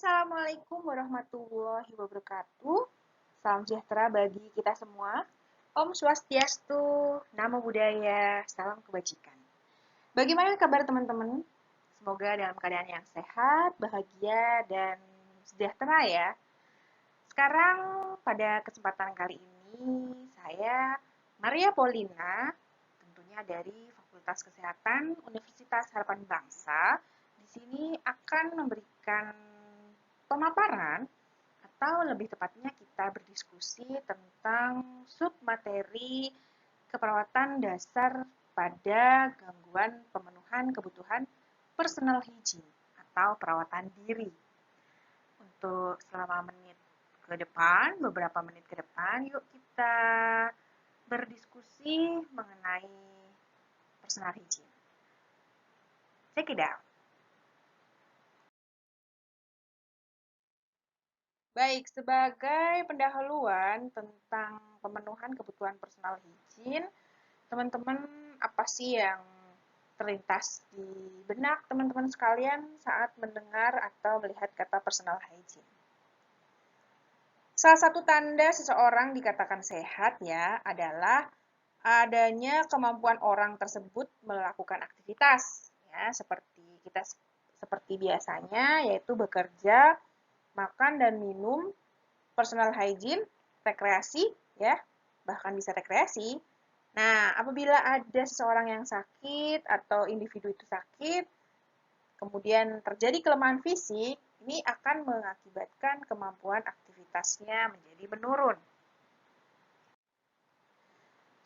Assalamualaikum warahmatullahi wabarakatuh. Salam sejahtera bagi kita semua. Om Swastiastu, Namo Buddhaya, salam kebajikan. Bagaimana kabar teman-teman? Semoga dalam keadaan yang sehat, bahagia, dan sejahtera ya. Sekarang pada kesempatan kali ini, saya Maria Paulina, tentunya dari Fakultas Kesehatan Universitas Harapan Bangsa, di sini akan memberikan pemaparan atau lebih tepatnya kita berdiskusi tentang submateri keperawatan dasar pada gangguan pemenuhan kebutuhan personal hygiene atau perawatan diri. Untuk selama beberapa menit ke depan, yuk kita berdiskusi mengenai personal hygiene. Check it out. Baik, sebagai pendahuluan tentang pemenuhan kebutuhan personal hygiene, teman-teman apa sih yang terlintas di benak teman-teman sekalian saat mendengar atau melihat kata personal hygiene? Salah satu tanda seseorang dikatakan sehat ya adalah adanya kemampuan orang tersebut melakukan aktivitas ya seperti biasanya yaitu bekerja, makan dan minum, personal hygiene, rekreasi ya, bahkan bisa rekreasi. Nah, apabila ada seseorang yang sakit atau individu itu sakit, kemudian terjadi kelemahan fisik, ini akan mengakibatkan kemampuan aktivitasnya menjadi menurun.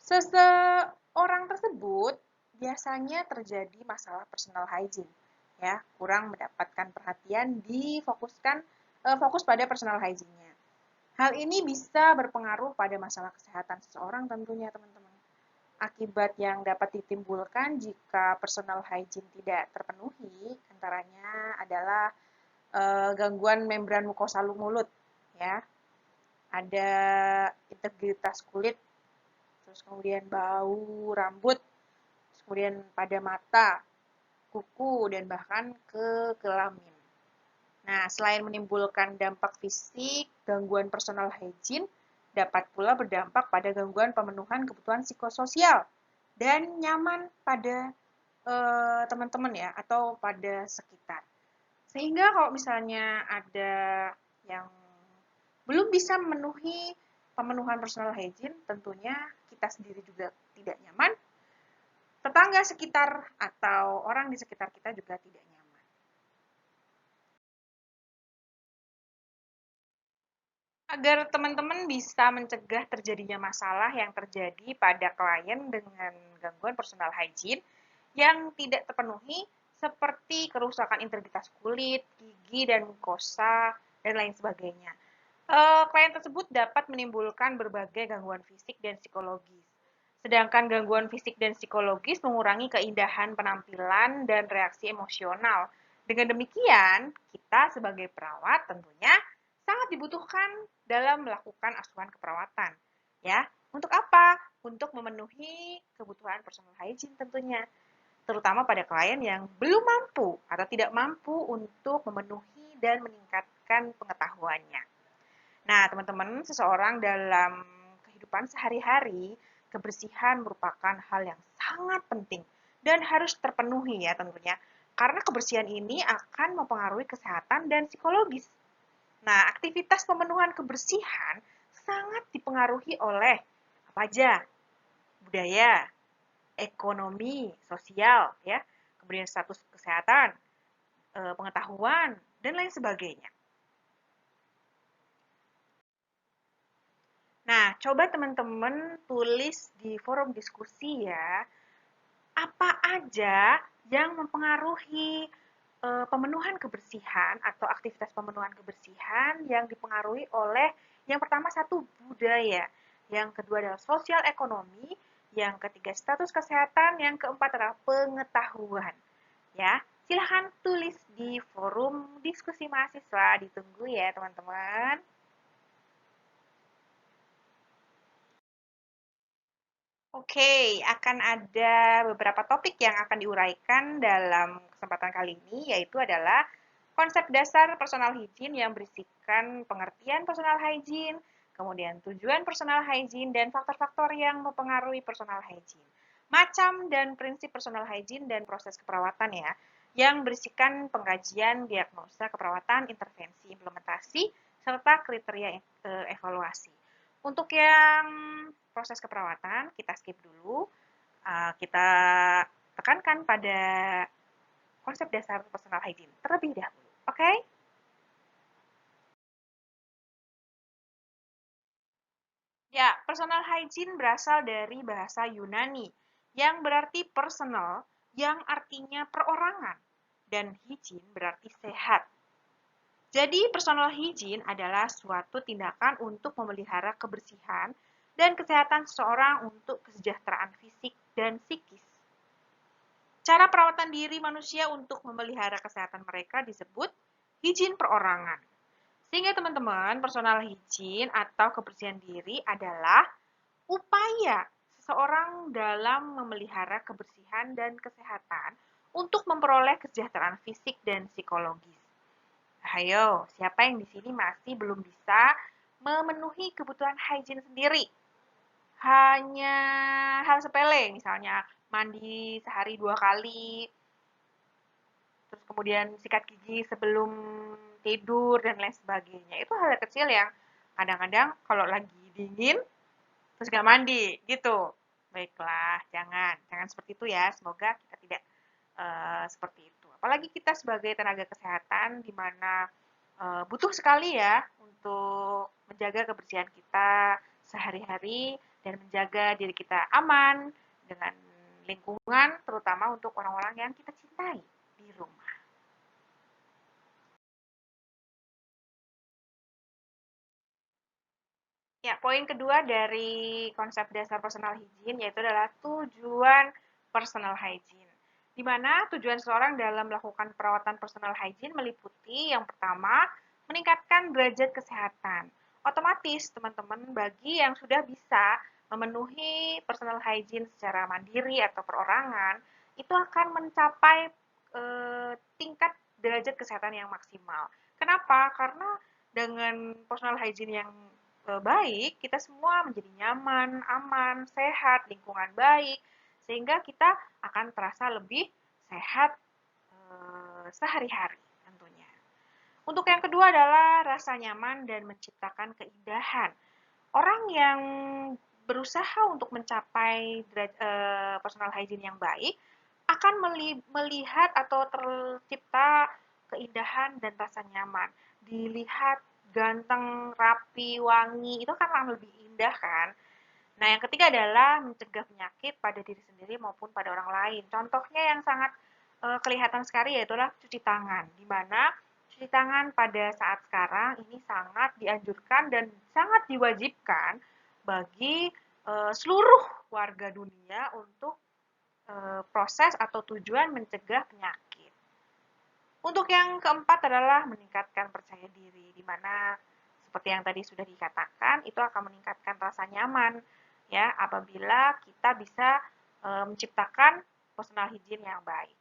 Seseorang tersebut biasanya terjadi masalah personal hygiene, ya, kurang mendapatkan perhatian fokus pada personal hygiene-nya. Hal ini bisa berpengaruh pada masalah kesehatan seseorang tentunya, teman-teman. Akibat yang dapat ditimbulkan jika personal hygiene tidak terpenuhi, antaranya adalah gangguan membran mukosa mulut, ya, ada integritas kulit, terus kemudian bau rambut, terus kemudian pada mata, kuku, dan bahkan ke kelamin. Nah, selain menimbulkan dampak fisik, gangguan personal hygiene dapat pula berdampak pada gangguan pemenuhan kebutuhan psikososial dan nyaman pada teman-teman ya atau pada sekitar. Sehingga kalau misalnya ada yang belum bisa memenuhi pemenuhan personal hygiene, tentunya kita sendiri juga tidak nyaman, tetangga sekitar atau orang di sekitar kita juga tidak nyaman. Agar teman-teman bisa mencegah terjadinya masalah yang terjadi pada klien dengan gangguan personal hygiene yang tidak terpenuhi seperti kerusakan integritas kulit, gigi, dan mukosa, dan lain sebagainya. Klien tersebut dapat menimbulkan berbagai gangguan fisik dan psikologis. Sedangkan gangguan fisik dan psikologis mengurangi keindahan penampilan dan reaksi emosional. Dengan demikian, kita sebagai perawat tentunya sangat dibutuhkan dalam melakukan asuhan keperawatan. Ya, untuk apa? Untuk memenuhi kebutuhan personal hygiene tentunya, terutama pada klien yang belum mampu atau tidak mampu untuk memenuhi dan meningkatkan pengetahuannya. Nah, teman-teman, seseorang dalam kehidupan sehari-hari, kebersihan merupakan hal yang sangat penting dan harus terpenuhi ya tentunya. Karena kebersihan ini akan mempengaruhi kesehatan dan psikologis. Nah, aktivitas pemenuhan kebersihan sangat dipengaruhi oleh apa aja? Budaya, ekonomi, sosial, ya, kemudian status kesehatan, pengetahuan, dan lain sebagainya. Nah, coba teman-teman tulis di forum diskusi ya, apa aja yang mempengaruhi pemenuhan kebersihan atau aktivitas pemenuhan kebersihan yang dipengaruhi oleh yang pertama satu budaya, yang kedua adalah sosial ekonomi, yang ketiga status kesehatan, yang keempat adalah pengetahuan. Ya, silahkan tulis di forum diskusi mahasiswa, ditunggu ya teman-teman. Oke, akan ada beberapa topik yang akan diuraikan dalam kesempatan kali ini, yaitu adalah konsep dasar personal hygiene yang berisikan pengertian personal hygiene, kemudian tujuan personal hygiene, dan faktor-faktor yang mempengaruhi personal hygiene. Macam dan prinsip personal hygiene dan proses keperawatan ya, yang berisikan pengkajian, diagnosa, keperawatan, intervensi, implementasi, serta kriteria evaluasi. Untuk yang proses keperawatan, kita skip dulu. Kita tekankan pada konsep dasar personal hygiene terlebih dahulu. Oke? Ya, personal hygiene berasal dari bahasa Yunani yang berarti personal, yang artinya perorangan, dan hygiene berarti sehat. Jadi, personal hygiene adalah suatu tindakan untuk memelihara kebersihan dan kesehatan seseorang untuk kesejahteraan fisik dan psikis. Cara perawatan diri manusia untuk memelihara kesehatan mereka disebut hygiene perorangan. Sehingga teman-teman, personal hygiene atau kebersihan diri adalah upaya seseorang dalam memelihara kebersihan dan kesehatan untuk memperoleh kesejahteraan fisik dan psikologis. Ayo, siapa yang di sini masih belum bisa memenuhi kebutuhan hygiene sendiri? Hanya hal sepele, misalnya mandi sehari 2 kali, terus kemudian sikat gigi sebelum tidur, dan lain sebagainya. Itu hal kecil yang kadang-kadang kalau lagi dingin, terus nggak mandi, gitu. Baiklah, jangan seperti itu ya. Semoga kita tidak seperti itu. Apalagi kita sebagai tenaga kesehatan, di mana butuh sekali ya untuk menjaga kebersihan kita sehari-hari dan menjaga diri kita aman dengan lingkungan, terutama untuk orang-orang yang kita cintai di rumah. Ya, poin kedua dari konsep dasar personal hygiene yaitu adalah tujuan personal hygiene. Di mana tujuan seseorang dalam melakukan perawatan personal hygiene meliputi yang pertama, meningkatkan derajat kesehatan. Otomatis teman-teman bagi yang sudah bisa memenuhi personal hygiene secara mandiri atau perorangan, itu akan mencapai tingkat derajat kesehatan yang maksimal. Kenapa? Karena dengan personal hygiene yang baik, kita semua menjadi nyaman, aman, sehat, lingkungan baik, sehingga kita akan terasa lebih sehat sehari-hari tentunya. Untuk yang kedua adalah rasa nyaman dan menciptakan keindahan. Orang yang berusaha untuk mencapai personal hygiene yang baik akan melihat atau tercipta keindahan dan rasa nyaman. Dilihat ganteng, rapi, wangi, itu kan lebih indah kan. Nah, yang ketiga adalah mencegah penyakit pada diri sendiri maupun pada orang lain. Contohnya yang sangat kelihatan sekali yaitu cuci tangan, di mana cuci tangan pada saat sekarang ini sangat dianjurkan dan sangat diwajibkan bagi seluruh warga dunia untuk proses atau tujuan mencegah penyakit. Untuk yang keempat adalah meningkatkan percaya diri, di mana seperti yang tadi sudah dikatakan, itu akan meningkatkan rasa nyaman ya apabila kita bisa menciptakan personal hygiene yang baik.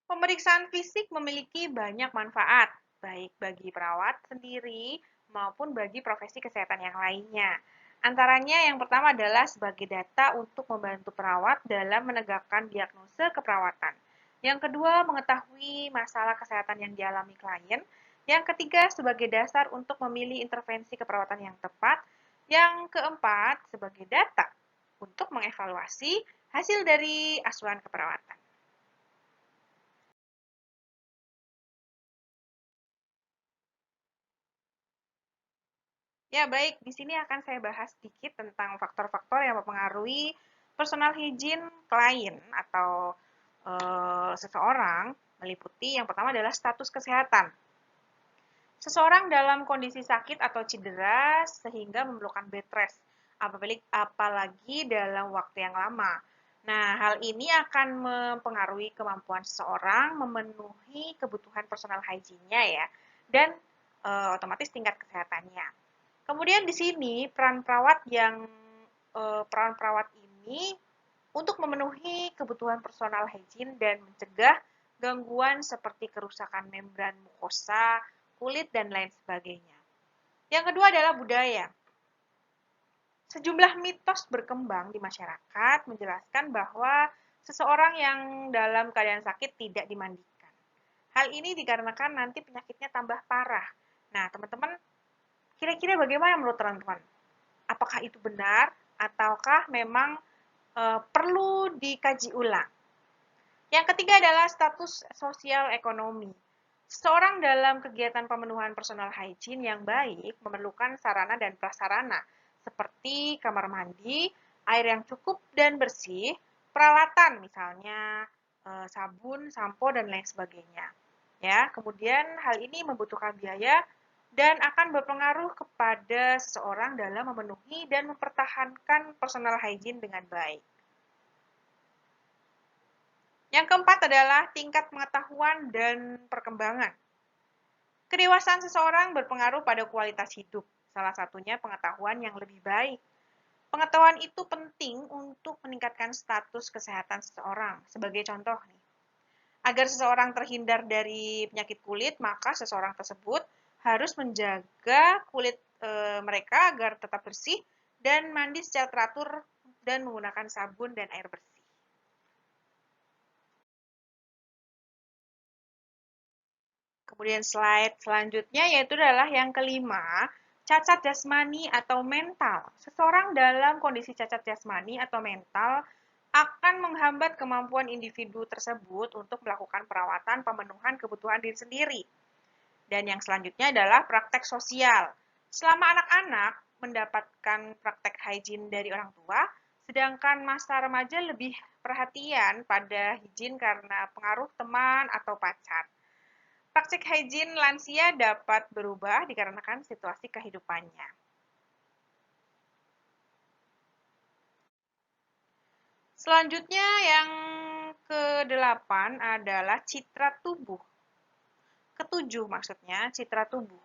Pemeriksaan fisik memiliki banyak manfaat, baik bagi perawat sendiri maupun bagi profesi kesehatan yang lainnya. Antaranya yang pertama adalah sebagai data untuk membantu perawat dalam menegakkan diagnosa keperawatan. Yang kedua, mengetahui masalah kesehatan yang dialami klien. Yang ketiga, sebagai dasar untuk memilih intervensi keperawatan yang tepat. Yang keempat, sebagai data untuk mengevaluasi hasil dari asuhan keperawatan. Ya, baik. Di sini akan saya bahas sedikit tentang faktor-faktor yang mempengaruhi personal hygiene klien atau seseorang, meliputi yang pertama adalah status kesehatan. Seseorang dalam kondisi sakit atau cedera sehingga memerlukan bed rest, apalagi dalam waktu yang lama. Nah, hal ini akan mempengaruhi kemampuan seseorang memenuhi kebutuhan personal hygiene-nya ya, dan otomatis tingkat kesehatannya. Kemudian di sini peran perawat yang perawat-perawat ini untuk memenuhi kebutuhan personal hygiene dan mencegah gangguan seperti kerusakan membran mukosa, kulit, dan lain sebagainya. Yang kedua adalah budaya. Sejumlah mitos berkembang di masyarakat menjelaskan bahwa seseorang yang dalam keadaan sakit tidak dimandikan. Hal ini dikarenakan nanti penyakitnya tambah parah. Nah, teman-teman, kira-kira bagaimana menurut teman-teman? Apakah itu benar ataukah memang perlu dikaji ulang? Yang ketiga adalah status sosial ekonomi. Seseorang dalam kegiatan pemenuhan personal hygiene yang baik memerlukan sarana dan prasarana seperti kamar mandi, air yang cukup dan bersih, peralatan misalnya sabun, sampo dan lain sebagainya. Ya, kemudian hal ini membutuhkan biaya dan akan berpengaruh kepada seseorang dalam memenuhi dan mempertahankan personal hygiene dengan baik. Yang keempat adalah tingkat pengetahuan dan perkembangan. Kedewasaan seseorang berpengaruh pada kualitas hidup, salah satunya pengetahuan yang lebih baik. Pengetahuan itu penting untuk meningkatkan status kesehatan seseorang. Sebagai contoh nih, agar seseorang terhindar dari penyakit kulit, maka seseorang tersebut harus menjaga kulit mereka agar tetap bersih dan mandi secara teratur dan menggunakan sabun dan air bersih. Kemudian slide selanjutnya yaitu adalah yang kelima, cacat jasmani atau mental. Seseorang dalam kondisi cacat jasmani atau mental akan menghambat kemampuan individu tersebut untuk melakukan perawatan pemenuhan kebutuhan diri sendiri. Dan yang selanjutnya adalah praktek sosial. Selama anak-anak mendapatkan praktek hygiene dari orang tua, sedangkan masa remaja lebih perhatian pada hygiene karena pengaruh teman atau pacar. Praktik hygiene lansia dapat berubah dikarenakan situasi kehidupannya. Selanjutnya yang ke-8 adalah citra tubuh. Ketujuh maksudnya, citra tubuh.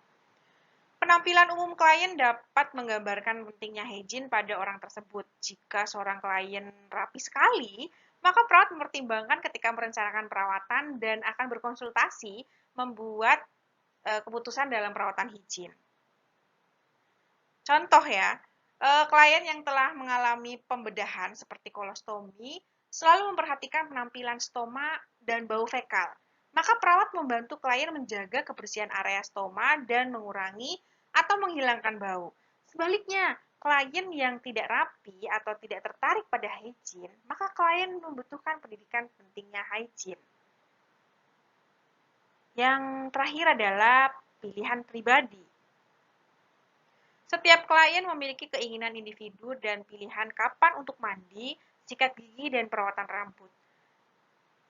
Penampilan umum klien dapat menggambarkan pentingnya hygiene pada orang tersebut. Jika seorang klien rapi sekali, maka perawat mempertimbangkan ketika merencanakan perawatan dan akan berkonsultasi membuat keputusan dalam perawatan hygiene. Contoh ya, klien yang telah mengalami pembedahan seperti kolostomi selalu memperhatikan penampilan stoma dan bau fekal. Maka perawat membantu klien menjaga kebersihan area stoma dan mengurangi atau menghilangkan bau. Sebaliknya, klien yang tidak rapi atau tidak tertarik pada hygiene, maka klien membutuhkan pendidikan pentingnya hygiene. Yang terakhir adalah pilihan pribadi. Setiap klien memiliki keinginan individu dan pilihan kapan untuk mandi, sikat gigi, dan perawatan rambut.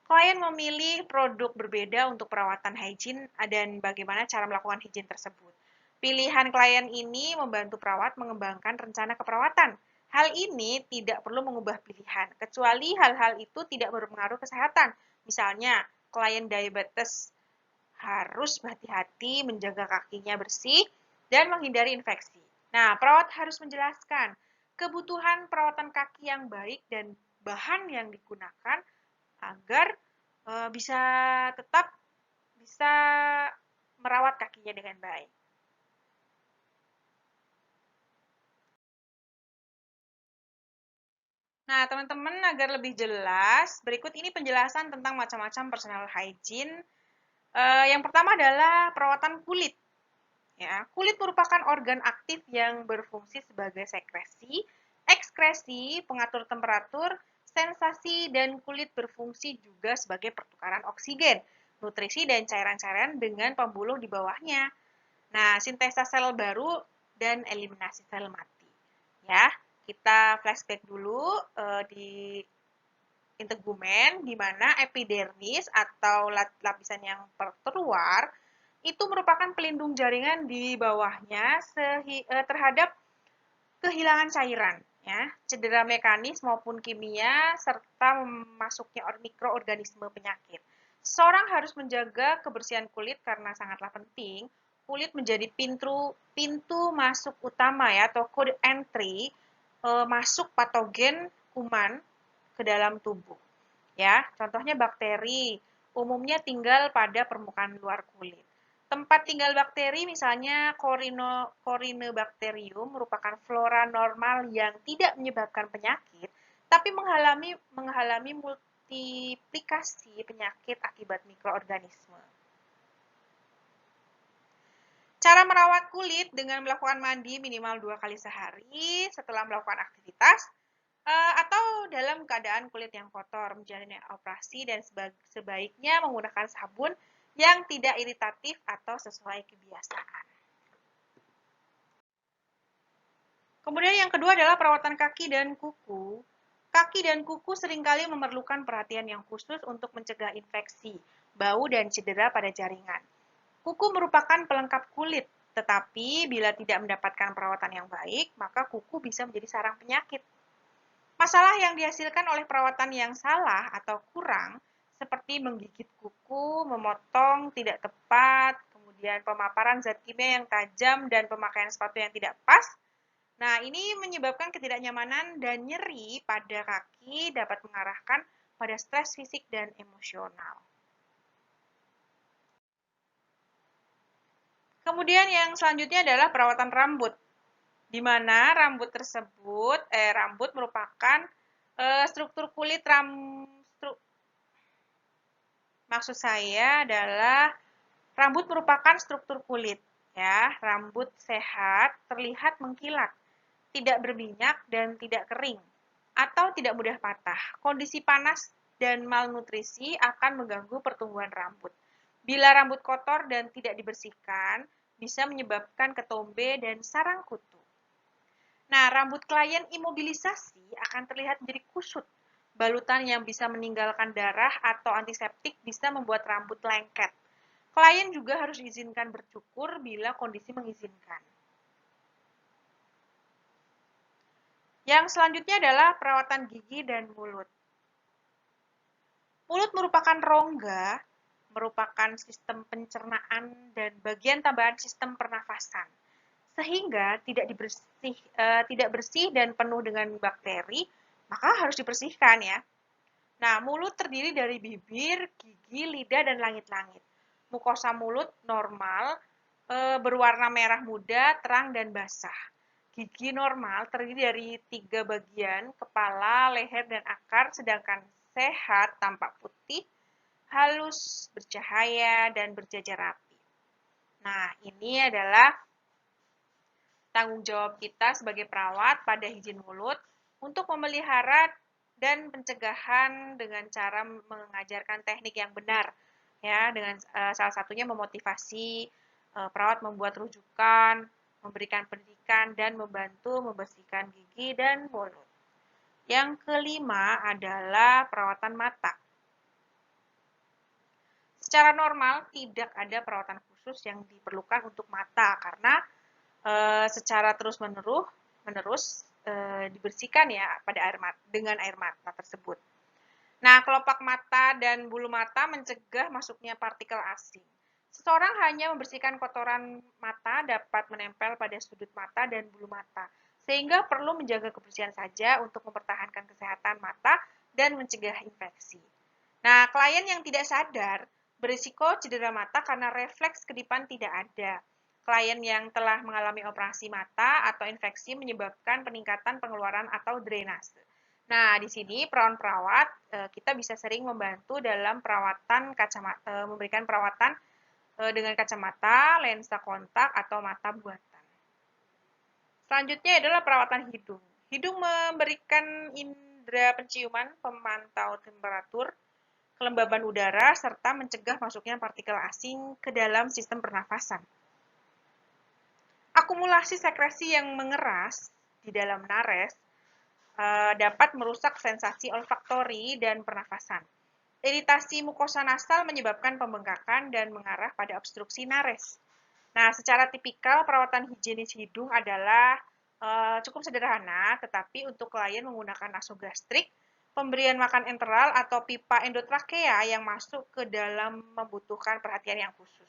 Klien memilih produk berbeda untuk perawatan hygiene dan bagaimana cara melakukan hygiene tersebut. Pilihan klien ini membantu perawat mengembangkan rencana keperawatan. Hal ini tidak perlu mengubah pilihan, kecuali hal-hal itu tidak berpengaruh kesehatan. Misalnya, klien diabetes harus berhati-hati menjaga kakinya bersih dan menghindari infeksi. Nah, perawat harus menjelaskan kebutuhan perawatan kaki yang baik dan bahan yang digunakan agar bisa tetap bisa merawat kakinya dengan baik. Nah, teman-teman, agar lebih jelas, berikut ini penjelasan tentang macam-macam personal hygiene. Yang pertama adalah perawatan kulit. Ya, kulit merupakan organ aktif yang berfungsi sebagai sekresi, ekskresi, pengatur temperatur, sensasi, dan kulit berfungsi juga sebagai pertukaran oksigen, nutrisi, dan cairan-cairan dengan pembuluh di bawahnya. Nah, sintesa sel baru dan eliminasi sel mati. Ya, kita flashback dulu di integumen, di mana epidermis atau lapisan yang terluar itu merupakan pelindung jaringan di bawahnya terhadap kehilangan cairan, ya, cedera mekanis maupun kimia, serta masuknya mikroorganisme penyakit. Seseorang harus menjaga kebersihan kulit karena sangatlah penting. Kulit menjadi pintu masuk utama ya, atau code entry masuk patogen kuman ke dalam tubuh. Ya, contohnya bakteri, umumnya tinggal pada permukaan luar kulit. Tempat tinggal bakteri misalnya Corynebacterium merupakan flora normal yang tidak menyebabkan penyakit, tapi menghalangi multiplikasi penyakit akibat mikroorganisme. Cara merawat kulit dengan melakukan mandi minimal 2 kali sehari setelah melakukan aktivitas atau dalam keadaan kulit yang kotor menjalani operasi dan sebaiknya menggunakan sabun yang tidak iritatif atau sesuai kebiasaan. Kemudian yang kedua adalah perawatan kaki dan kuku. Kaki dan kuku seringkali memerlukan perhatian yang khusus untuk mencegah infeksi, bau, dan cedera pada jaringan. Kuku merupakan pelengkap kulit, tetapi bila tidak mendapatkan perawatan yang baik, maka kuku bisa menjadi sarang penyakit. Masalah yang dihasilkan oleh perawatan yang salah atau kurang, seperti menggigit kuku, memotong tidak tepat, kemudian pemaparan zat kimia yang tajam, dan pemakaian sepatu yang tidak pas. Nah, ini menyebabkan ketidaknyamanan dan nyeri pada kaki dapat mengarahkan pada stres fisik dan emosional. Kemudian yang selanjutnya adalah perawatan rambut, di mana rambut merupakan struktur kulit maksud saya adalah rambut merupakan struktur kulit, ya. Rambut sehat terlihat mengkilat, tidak berminyak dan tidak kering, atau tidak mudah patah. Kondisi panas dan malnutrisi akan mengganggu pertumbuhan rambut. Bila rambut kotor dan tidak dibersihkan, bisa menyebabkan ketombe dan sarang kutu. Nah, rambut klien imobilisasi akan terlihat menjadi kusut. Balutan yang bisa meninggalkan darah atau antiseptik bisa membuat rambut lengket. Klien juga harus diizinkan bercukur bila kondisi mengizinkan. Yang selanjutnya adalah perawatan gigi dan mulut. Mulut merupakan rongga, merupakan sistem pencernaan dan bagian tambahan sistem pernafasan, sehingga tidak bersih dan penuh dengan bakteri, maka harus dibersihkan ya. Nah, mulut terdiri dari bibir, gigi, lidah, dan langit-langit. Mukosa mulut normal berwarna merah muda, terang, dan basah. Gigi normal terdiri dari 3 bagian, kepala, leher, dan akar, sedangkan sehat tampak putih, halus, bercahaya, dan berjajar rapi. Nah, ini adalah tanggung jawab kita sebagai perawat pada higien mulut untuk memelihara dan pencegahan dengan cara mengajarkan teknik yang benar, ya, dengan salah satunya memotivasi perawat membuat rujukan, memberikan pendidikan, dan membantu membersihkan gigi dan mulut. Yang kelima adalah perawatan mata. Secara normal tidak ada perawatan khusus yang diperlukan untuk mata karena secara terus-menerus dibersihkan ya pada dengan air mata tersebut. Nah, kelopak mata dan bulu mata mencegah masuknya partikel asing. Seseorang hanya membersihkan kotoran mata dapat menempel pada sudut mata dan bulu mata, sehingga perlu menjaga kebersihan saja untuk mempertahankan kesehatan mata dan mencegah infeksi. Nah, klien yang tidak sadar berisiko cedera mata karena refleks kedipan tidak ada. Klien yang telah mengalami operasi mata atau infeksi menyebabkan peningkatan pengeluaran atau drainase. Nah, di sini perawat kita bisa sering membantu dalam perawatan kacamata, memberikan perawatan dengan kacamata, lensa kontak, atau mata buatan. Selanjutnya adalah perawatan hidung. Hidung memberikan indera penciuman, pemantau temperatur, kelembaban udara, serta mencegah masuknya partikel asing ke dalam sistem pernafasan. Akumulasi sekresi yang mengeras di dalam nares dapat merusak sensasi olfaktori dan pernafasan. Iritasi mukosa nasal menyebabkan pembengkakan dan mengarah pada obstruksi nares. Nah, secara tipikal perawatan higienis hidung adalah cukup sederhana, tetapi untuk klien menggunakan nasogastrik, pemberian makan enteral atau pipa endotrakea yang masuk ke dalam membutuhkan perhatian yang khusus.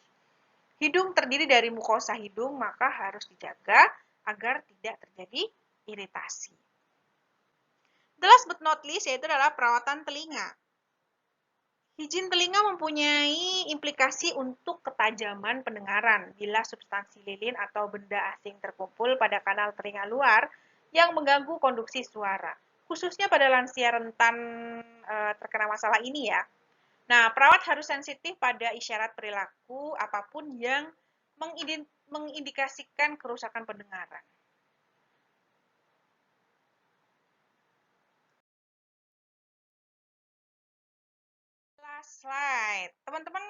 Hidung terdiri dari mukosa hidung, maka harus dijaga agar tidak terjadi iritasi. but not least yaitu adalah perawatan telinga. Hijin telinga mempunyai implikasi untuk ketajaman pendengaran bila substansi lilin atau benda asing terkumpul pada kanal telinga luar yang mengganggu konduksi suara, khususnya pada lansia rentan terkena masalah ini ya. Nah, perawat harus sensitif pada isyarat perilaku apapun yang mengindikasikan kerusakan pendengaran. Last slide. Teman-teman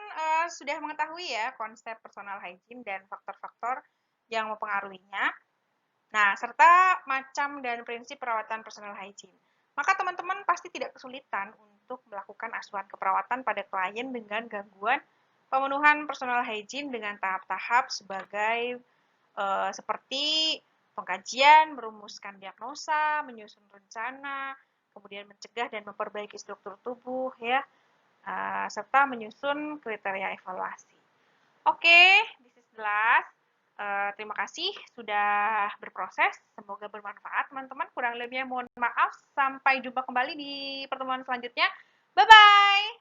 sudah mengetahui ya konsep personal hygiene dan faktor-faktor yang mempengaruhinya. Nah, serta macam dan prinsip perawatan personal hygiene. Maka teman-teman pasti tidak kesulitan untuk melakukan asuhan keperawatan pada klien dengan gangguan pemenuhan personal hygiene dengan tahap-tahap sebagai seperti pengkajian, merumuskan diagnosa, menyusun rencana, kemudian mencegah dan memperbaiki struktur tubuh ya, serta menyusun kriteria evaluasi. Oke, this is the last. Terima kasih sudah berproses. Semoga bermanfaat, teman-teman. Kurang lebihnya mohon maaf. Sampai jumpa kembali di pertemuan selanjutnya. Bye-bye!